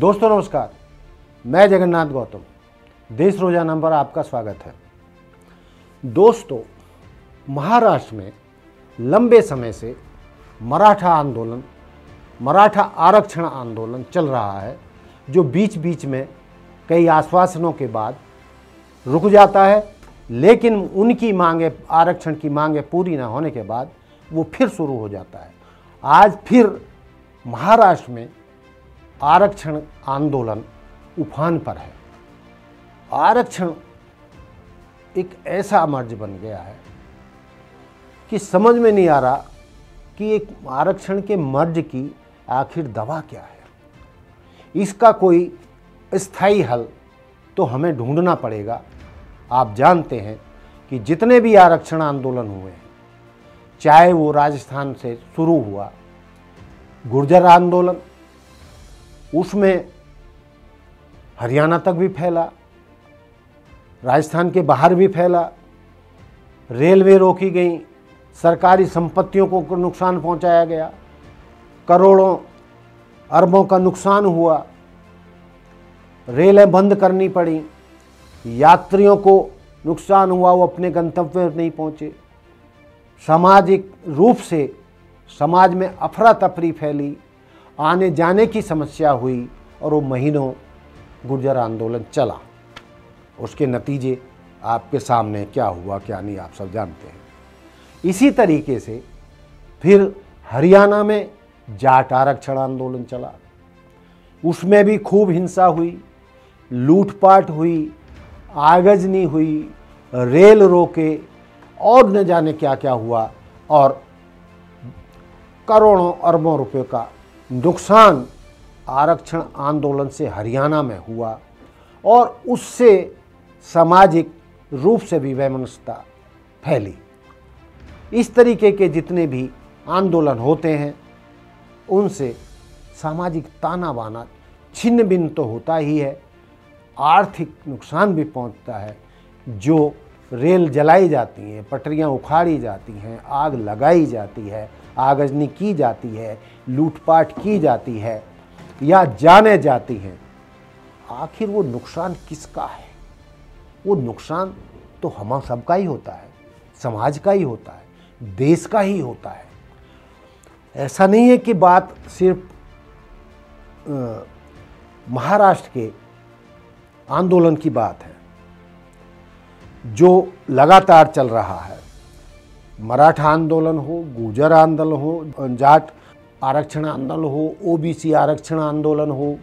दोस्तों नमस्कार, मैं जगन्नाथ गौतम, देश रोजाना पर आपका स्वागत है। दोस्तों, महाराष्ट्र में लंबे समय से मराठा आरक्षण आंदोलन चल रहा है, जो बीच बीच में कई आश्वासनों के बाद रुक जाता है, लेकिन उनकी मांगे, आरक्षण की मांगे पूरी न होने के बाद वो फिर शुरू हो जाता है। आज फिर महाराष्ट्र में आरक्षण आंदोलन उफान पर है। आरक्षण एक ऐसा मर्ज बन गया है कि समझ में नहीं आ रहा कि एक आरक्षण के मर्ज की आखिर दवा क्या है। इसका कोई स्थायी हल तो हमें ढूंढना पड़ेगा। आप जानते हैं कि जितने भी आरक्षण आंदोलन हुए हैं, चाहे वो राजस्थान से शुरू हुआ गुर्जर आंदोलन, उसमें हरियाणा तक भी फैला, राजस्थान के बाहर भी फैला, रेलवे रोकी गई, सरकारी संपत्तियों को नुकसान पहुंचाया गया, करोड़ों अरबों का नुकसान हुआ, रेलें बंद करनी पड़ी, यात्रियों को नुकसान हुआ, वो अपने गंतव्य पर नहीं पहुंचे, सामाजिक रूप से समाज में अफरा तफरी फैली, आने जाने की समस्या हुई और वो महीनों गुर्जर आंदोलन चला। उसके नतीजे आपके सामने क्या हुआ क्या नहीं आप सब जानते हैं। इसी तरीके से फिर हरियाणा में जाट आरक्षण आंदोलन चला, उसमें भी खूब हिंसा हुई, लूटपाट हुई, आगजनी हुई, रेल रोके और न जाने क्या क्या हुआ, और करोड़ों अरबों रुपए का नुकसान आरक्षण आंदोलन से हरियाणा में हुआ, और उससे सामाजिक रूप से भी वैमनस्यता फैली। इस तरीके के जितने भी आंदोलन होते हैं, उनसे सामाजिक ताना बाना छिन्न भिन्न तो होता ही है, आर्थिक नुकसान भी पहुंचता है। जो रेल जलाई जाती हैं, पटरियां उखाड़ी जाती हैं, आग लगाई जाती है, आगजनी की जाती है, लूटपाट की जाती है या जाने जाती हैं, आखिर वो नुकसान किसका है? वो नुकसान तो हम सबका ही होता है, समाज का ही होता है, देश का ही होता है। ऐसा नहीं है कि बात सिर्फ महाराष्ट्र के आंदोलन की बात है जो लगातार चल रहा है। मराठा आंदोलन हो, गुर्जर आंदोलन हो, जाट आरक्षण आंदोलन हो, ओबीसी आरक्षण आंदोलन हो,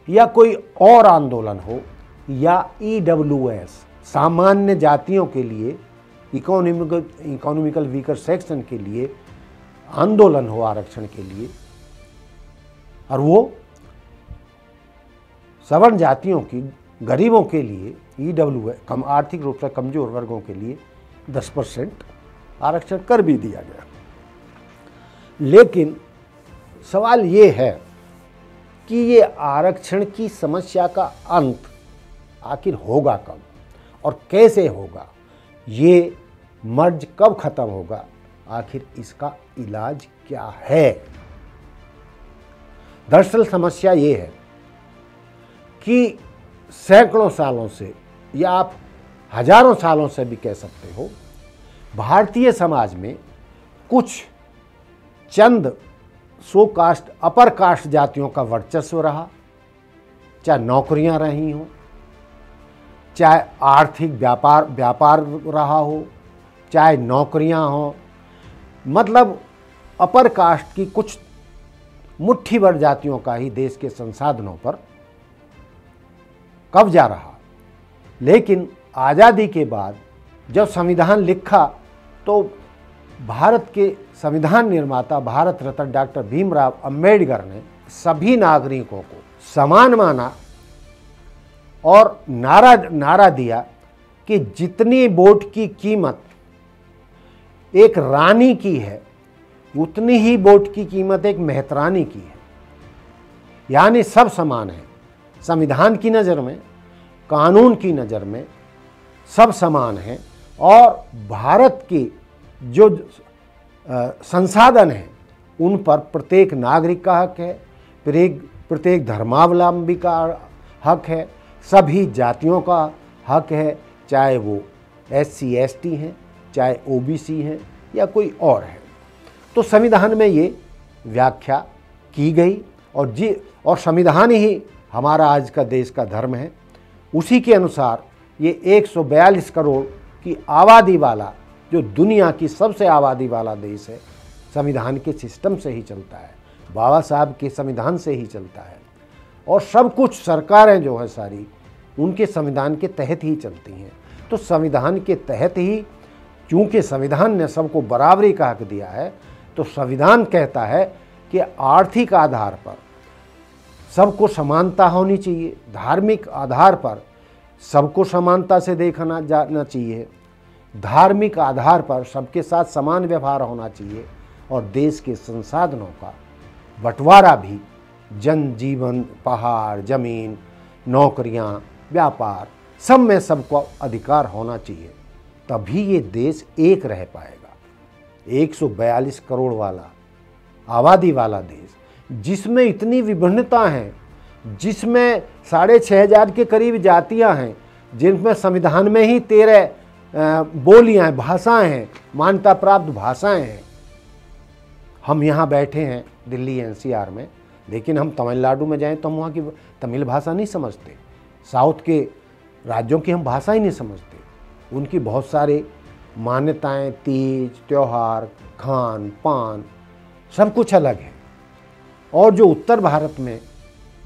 या कोई और आंदोलन हो, या ईडब्ल्यूएस सामान्य जातियों के लिए, इकोनॉमिकल वीकर सेक्शन के लिए आंदोलन हो आरक्षण के लिए, और वो सवर्ण जातियों की, गरीबों के लिए ईडब्ल्यूएस, कम आर्थिक रूप से कमजोर वर्गों के लिए 10% आरक्षण कर भी दिया गया। लेकिन सवाल ये है कि ये आरक्षण की समस्या का अंत आखिर होगा कब और कैसे होगा? ये मर्ज कब खत्म होगा? आखिर इसका इलाज क्या है? दरअसल समस्या ये है कि सैकड़ों सालों से, या आप हजारों सालों से भी कह सकते हो, भारतीय समाज में कुछ चंद सो कास्ट, अपर कास्ट जातियों का वर्चस्व रहा, चाहे नौकरियां रही हों, चाहे आर्थिक व्यापार रहा हो, चाहे नौकरियां हों, मतलब अपर कास्ट की कुछ मुट्ठी भर जातियों का ही देश के संसाधनों पर कब्जा रहा। लेकिन आज़ादी के बाद जब संविधान लिखा, तो भारत के संविधान निर्माता भारत रत्न डॉक्टर भीमराव अंबेडकर ने सभी नागरिकों को समान माना और नारा दिया कि जितनी वोट की कीमत एक रानी की है, उतनी ही वोट की कीमत एक मेहतरानी की है। यानी सब समान है। संविधान की नज़र में, कानून की नज़र में सब समान हैं, और भारत की जो संसाधन हैं उन पर प्रत्येक नागरिक का हक है, प्रत्येक धर्मावलंबी का हक है, सभी जातियों का हक है, चाहे वो SC ST हैं, चाहे OBC हैं या कोई और है। तो संविधान में ये व्याख्या की गई और संविधान ही हमारा आज का देश का धर्म है। उसी के अनुसार ये 142 करोड़ की आबादी वाला जो दुनिया की सबसे आबादी वाला देश है, संविधान के सिस्टम से ही चलता है, बाबा साहब के संविधान से ही चलता है। और सब कुछ सरकारें जो है सारी उनके संविधान के तहत ही चलती हैं। तो संविधान के तहत ही, क्योंकि संविधान ने सबको बराबरी का हक दिया है, तो संविधान कहता है कि आर्थिक आधार पर सबको समानता होनी चाहिए, धार्मिक आधार पर सबको समानता से देखना जाना चाहिए, धार्मिक आधार पर सबके साथ समान व्यवहार होना चाहिए, और देश के संसाधनों का बंटवारा भी जनजीवन, पहाड़, जमीन, नौकरियां, व्यापार, सब में सबको अधिकार होना चाहिए। तभी ये देश एक रह पाएगा। 142 करोड़ वाला आबादी वाला देश, जिसमें इतनी विभिन्नता हैं, जिसमें 6,500 के करीब जातियां हैं, जिनमें संविधान में ही 13 बोलियां हैं, भाषाएं हैं, मान्यता प्राप्त भाषाएं हैं। हम यहाँ बैठे हैं दिल्ली NCR में, लेकिन हम तमिलनाडु में जाएं तो हम वहाँ की तमिल भाषा नहीं समझते, साउथ के राज्यों की हम भाषा ही नहीं समझते। उनकी बहुत सारे मान्यताएं, तीज, त्यौहार, खान पान सब कुछ अलग है। और जो उत्तर भारत में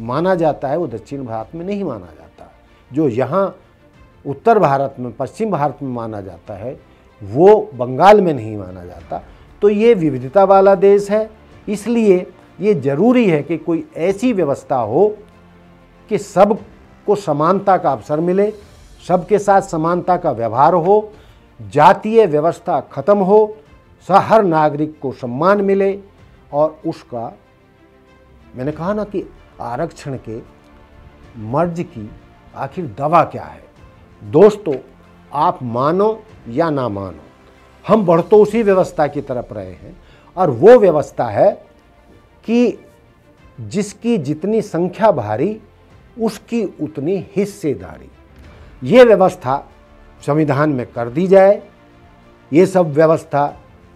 माना जाता है वो दक्षिण भारत में नहीं माना जाता। जो यहाँ उत्तर भारत में, पश्चिम भारत में माना जाता है वो बंगाल में नहीं माना जाता। तो ये विविधता वाला देश है, इसलिए ये ज़रूरी है कि कोई ऐसी व्यवस्था हो कि सबको समानता का अवसर मिले, सबके साथ समानता का व्यवहार हो, जातीय व्यवस्था खत्म हो, हर नागरिक को सम्मान मिले। और उसका, मैंने कहा ना कि आरक्षण के मर्ज की आखिर दवा क्या है। दोस्तों, आप मानो या ना मानो, हम बढ़ तो उसी व्यवस्था की तरफ रहे हैं, और वो व्यवस्था है कि जिसकी जितनी संख्या भारी उसकी उतनी हिस्सेदारी। ये व्यवस्था संविधान में कर दी जाए। ये सब व्यवस्था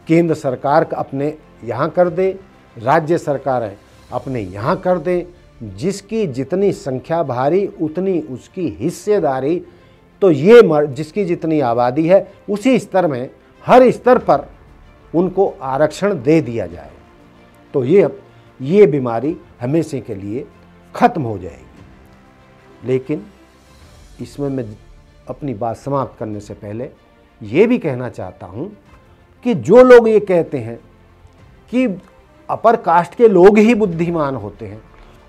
केंद्र सरकार अपने यहाँ कर दे, राज्य सरकारें अपने यहाँ कर दे। जिसकी जितनी संख्या भारी उतनी उसकी हिस्सेदारी। तो ये जिसकी जितनी आबादी है उसी स्तर में, हर स्तर पर उनको आरक्षण दे दिया जाए, तो ये बीमारी हमेशा के लिए ख़त्म हो जाएगी। लेकिन इसमें मैं अपनी बात समाप्त करने से पहले ये भी कहना चाहता हूँ कि जो लोग ये कहते हैं कि अपर कास्ट के लोग ही बुद्धिमान होते हैं,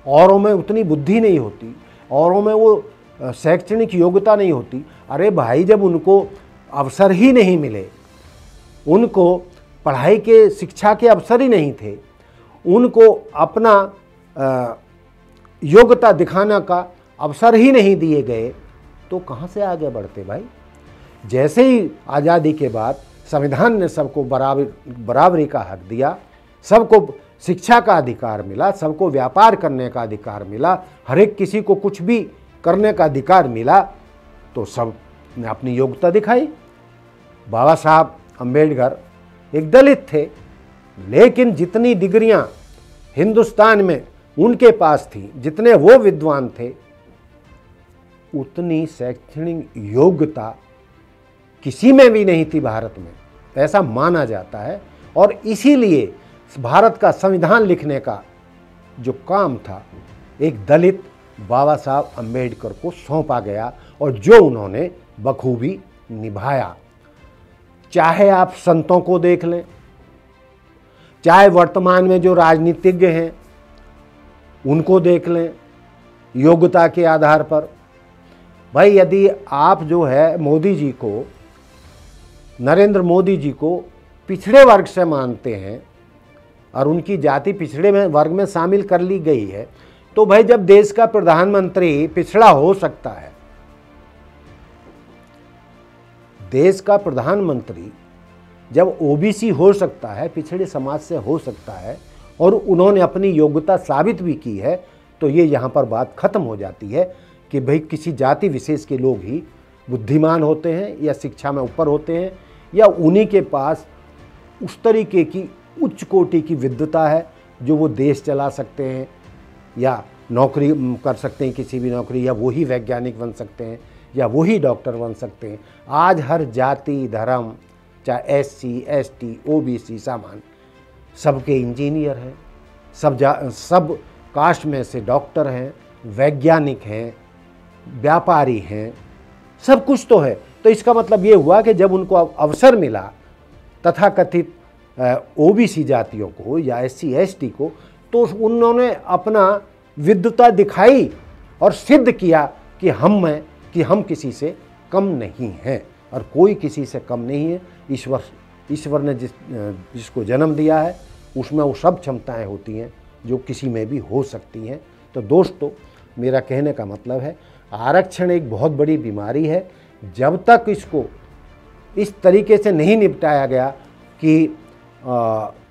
औरों में उतनी बुद्धि नहीं होती, औरों में वो शैक्षणिक योग्यता नहीं होती। अरे भाई, जब उनको अवसर ही नहीं मिले, उनको पढ़ाई के, शिक्षा के अवसर ही नहीं थे, उनको अपना योग्यता दिखाने का अवसर ही नहीं दिए गए, तो कहाँ से आगे बढ़ते भाई। जैसे ही आज़ादी के बाद संविधान ने सबको बराबरी का हक दिया, सबको शिक्षा का अधिकार मिला, सबको व्यापार करने का अधिकार मिला, हर एक किसी को कुछ भी करने का अधिकार मिला, तो सब ने अपनी योग्यता दिखाई। बाबा साहब अम्बेडकर एक दलित थे, लेकिन जितनी डिग्रियां हिंदुस्तान में उनके पास थी, जितने वो विद्वान थे, उतनी शैक्षणिक योग्यता किसी में भी नहीं थी भारत में, ऐसा माना जाता है। और इसीलिए भारत का संविधान लिखने का जो काम था एक दलित बाबा साहब अम्बेडकर को सौंपा गया, और जो उन्होंने बखूबी निभाया। चाहे आप संतों को देख लें, चाहे वर्तमान में जो राजनीतिज्ञ हैं उनको देख लें, योग्यता के आधार पर। भाई, यदि आप जो है मोदी जी को, नरेंद्र मोदी जी को पिछड़े वर्ग से मानते हैं और उनकी जाति पिछड़े में वर्ग में शामिल कर ली गई है, तो भाई जब देश का प्रधानमंत्री पिछड़ा हो सकता है, देश का प्रधानमंत्री जब ओबीसी हो सकता है, पिछड़े समाज से हो सकता है, और उन्होंने अपनी योग्यता साबित भी की है, तो ये यहाँ पर बात खत्म हो जाती है कि भाई किसी जाति विशेष के लोग ही बुद्धिमान होते हैं या शिक्षा में ऊपर होते हैं या उन्हीं के पास उस तरीके की उच्च कोटि की विद्वता है जो वो देश चला सकते हैं या नौकरी कर सकते हैं किसी भी नौकरी, या वही वैज्ञानिक बन सकते हैं या वही डॉक्टर बन सकते हैं। आज हर जाति धर्म, चाहे SC ST OBC सामान्य, सबके इंजीनियर हैं, सब कास्ट में से डॉक्टर हैं, वैज्ञानिक हैं, व्यापारी हैं, सब कुछ तो है। तो इसका मतलब ये हुआ कि जब उनको अवसर मिला तथाकथित OBC जातियों को या SC ST को, तो उन्होंने अपना विद्वता दिखाई और सिद्ध किया कि हम किसी से कम नहीं हैं और कोई किसी से कम नहीं है। ईश्वर ने जिसको जन्म दिया है उसमें वो सब क्षमताएं होती हैं जो किसी में भी हो सकती हैं। तो दोस्तों, मेरा कहने का मतलब है आरक्षण एक बहुत बड़ी बीमारी है। जब तक इसको इस तरीके से नहीं निपटाया गया कि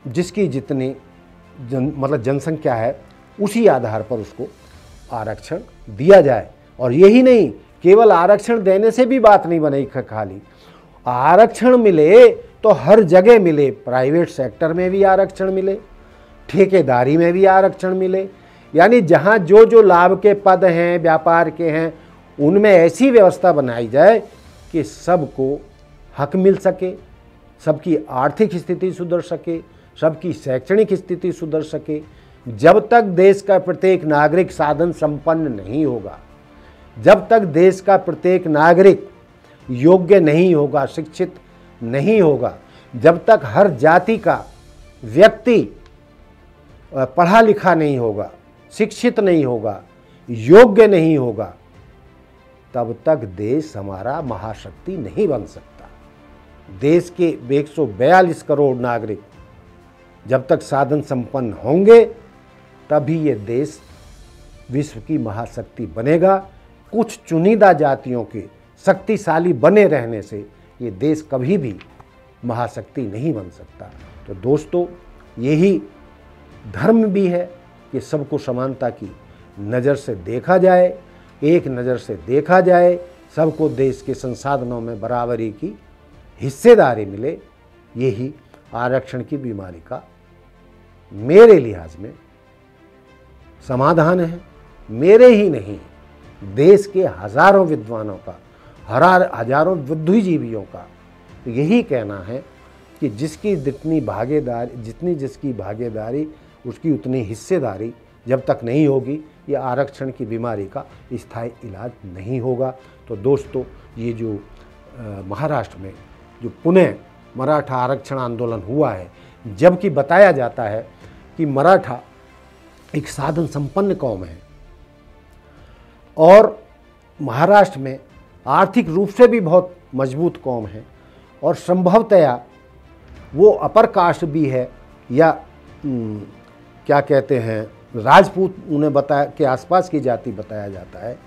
जिसकी जितनी जनसंख्या है उसी आधार पर उसको आरक्षण दिया जाए। और यही नहीं, केवल आरक्षण देने से भी बात नहीं बनेगी, खाली आरक्षण मिले तो हर जगह मिले, प्राइवेट सेक्टर में भी आरक्षण मिले, ठेकेदारी में भी आरक्षण मिले, यानी जहाँ जो लाभ के पद हैं, व्यापार के हैं, उनमें ऐसी व्यवस्था बनाई जाए कि सबको हक मिल सके, सबकी आर्थिक स्थिति सुधर सके, सबकी शैक्षणिक स्थिति सुधर सके। जब तक देश का प्रत्येक नागरिक साधन संपन्न नहीं होगा, जब तक देश का प्रत्येक नागरिक योग्य नहीं होगा, शिक्षित नहीं होगा, जब तक हर जाति का व्यक्ति पढ़ा लिखा नहीं होगा, शिक्षित नहीं होगा, योग्य नहीं होगा, तब तक देश हमारा महाशक्ति नहीं बन सकता। देश के 142 करोड़ नागरिक जब तक साधन संपन्न होंगे तभी ये देश विश्व की महाशक्ति बनेगा। कुछ चुनिंदा जातियों के शक्तिशाली बने रहने से ये देश कभी भी महाशक्ति नहीं बन सकता। तो दोस्तों, यही धर्म भी है कि सबको समानता की नज़र से देखा जाए, एक नज़र से देखा जाए, सबको देश के संसाधनों में बराबरी की हिस्सेदारी मिले। यही आरक्षण की बीमारी का मेरे लिहाज में समाधान है। मेरे ही नहीं, देश के हजारों विद्वानों का, हजारों बुद्धिजीवियों का तो यही कहना है कि जिसकी जितनी भागीदारी उसकी उतनी हिस्सेदारी जब तक नहीं होगी, ये आरक्षण की बीमारी का स्थायी इलाज नहीं होगा। तो दोस्तों, ये जो महाराष्ट्र में जो पुनः मराठा आरक्षण आंदोलन हुआ है, जबकि बताया जाता है कि मराठा एक साधन संपन्न कौम है और महाराष्ट्र में आर्थिक रूप से भी बहुत मजबूत कौम है और संभवतया वो अपर कास्ट भी है या क्या कहते हैं, राजपूत उन्हें बताया के आसपास की जाति बताया जाता है।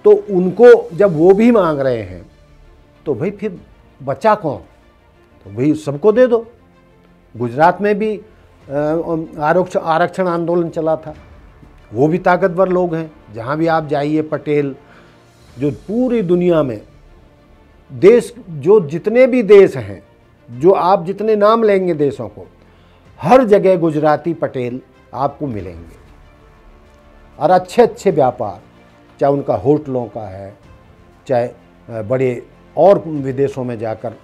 तो उनको जब वो भी मांग रहे हैं तो भाई फिर बचा कौन? तो भाई सबको दे दो। गुजरात में भी आरक्षण आंदोलन चला था, वो भी ताकतवर लोग हैं। जहाँ भी आप जाइए, पटेल, जो पूरी दुनिया में देश, जो जितने भी देश हैं, जो आप जितने नाम लेंगे देशों को, हर जगह गुजराती पटेल आपको मिलेंगे। और अच्छे अच्छे व्यापार, चाहे उनका होटलों का है, चाहे बड़े और विदेशों में जाकर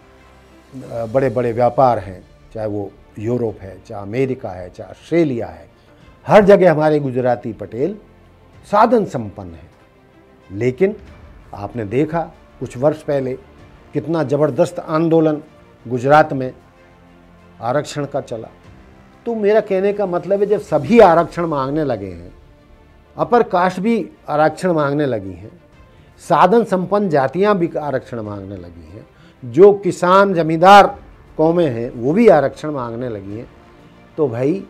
बड़े बड़े व्यापार हैं, चाहे वो यूरोप है, चाहे अमेरिका है, चाहे ऑस्ट्रेलिया है, हर जगह हमारे गुजराती पटेल साधन संपन्न हैं। लेकिन आपने देखा कुछ वर्ष पहले कितना ज़बरदस्त आंदोलन गुजरात में आरक्षण का चला। तो मेरा कहने का मतलब है, जब सभी आरक्षण मांगने लगे हैं, अपर कास्ट भी आरक्षण मांगने लगी हैं, साधन संपन्न जातियां भी आरक्षण मांगने लगी हैं, जो किसान जमींदार कौमें हैं वो भी आरक्षण मांगने लगी हैं, तो भाई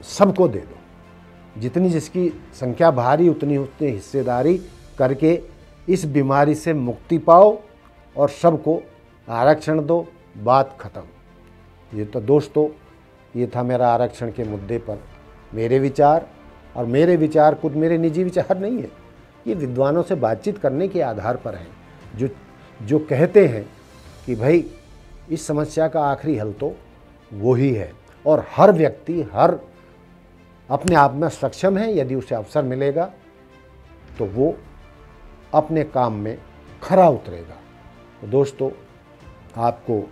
सबको दे दो। जितनी जिसकी संख्या भारी उतनी हिस्सेदारी करके इस बीमारी से मुक्ति पाओ और सबको आरक्षण दो, बात खत्म। ये तो दोस्तों, ये था मेरा आरक्षण के मुद्दे पर मेरे विचार। और मेरे विचार कुछ मेरे निजी विचार नहीं है, ये विद्वानों से बातचीत करने के आधार पर हैं, जो कहते हैं कि भाई इस समस्या का आखिरी हल तो वो ही है, और हर व्यक्ति हर अपने आप में सक्षम है, यदि उसे अवसर मिलेगा तो वो अपने काम में खरा उतरेगा। तो दोस्तों, आपको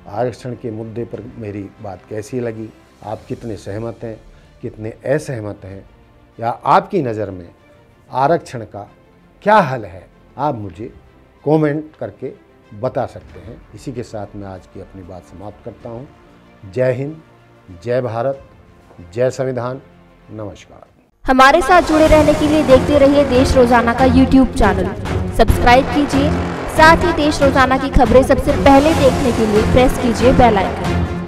आरक्षण के मुद्दे पर मेरी बात कैसी लगी, आप कितने सहमत हैं, कितने असहमत हैं, या आपकी नज़र में आरक्षण का क्या हल है, आप मुझे कमेंट करके बता सकते हैं। इसी के साथ मैं आज की अपनी बात समाप्त करता हूँ। जय हिंद, जय भारत, जय संविधान, नमस्कार। हमारे साथ जुड़े रहने के लिए देखते रहिए देश रोजाना का YouTube चैनल, सब्सक्राइब कीजिए। साथ ही देश रोजाना की खबरें सबसे पहले देखने के लिए प्रेस कीजिए बेल आइकन।